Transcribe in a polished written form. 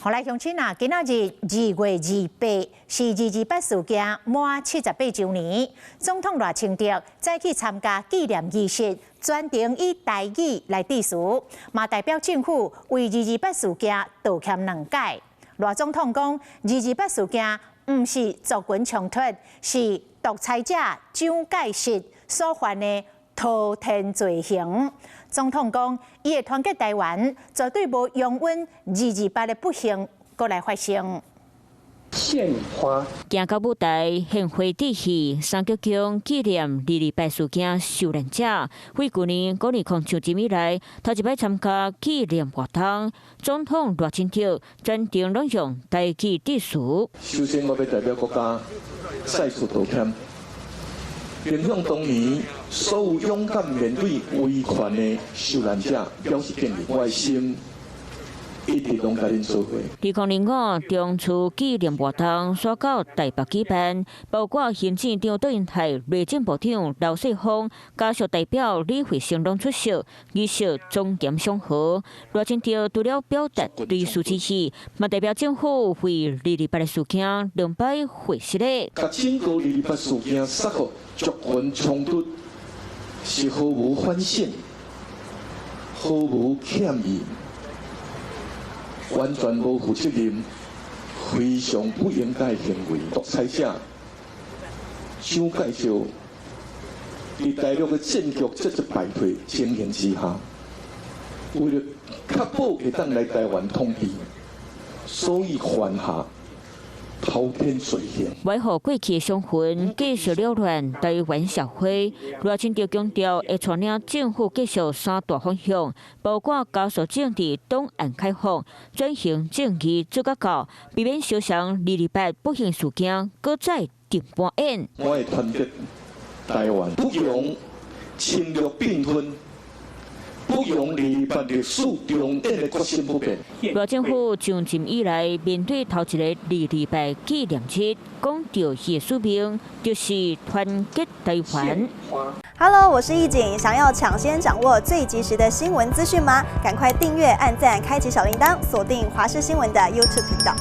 后来乡亲啊，今仔日2月28是228事件满78周年，总统赖清德再去参加纪念仪式，专程以台语来致辞，嘛代表政府为228事件道歉谅解。赖总统讲，228事件毋是族群冲突，是独裁者蒋介石所犯的滔天罪行。总统讲，伊会团结台湾，绝对无容忍228的不幸搁来发生。献花，行到舞台，献花致谢，三角宫纪念228事件受难者。为去年2007以来，头一摆参加纪念活动，总统赖清德专程拢用台语致辞。首先，我要代表国家再次道歉。并向当年所有勇敢面对威权的受难者表示敬意，我的心一直拢甲恁做伙。2005中厝纪念活动刷到台北举办，包括行政长杜英泰、内政部长刘世芳、家属代表李惠成拢出席，仪式庄严祥和。赖清德除了表达对事支持，嘛代表政府为228的事件2摆会失礼。甲整个228事件杀获族群冲突是毫无反省、毫无歉意。完全无负责任，非常不应该行为。独裁者蒋介石伫大陆的政局节节败退情形之下，为了确保会当来台湾统治，所以犯下滔天罪行。为何过去的伤痕继续扰乱台湾社会？赖清德强调，会带领政府继续三大方向，包括加速政治档案开放、转型正义做甲到，避免小伤228不幸事件搁再定盘演。我会团结台湾，不容侵略并吞。不容228历史重演的决心不变。赖政府上任以来，面对头一个228纪念日，讲到伊的使命就是团结台湾。Hello， 我是易景，想要抢先掌握最及时的新闻资讯吗？赶快订阅、按赞、开启小铃铛，锁定华视新闻的 YouTube 频道。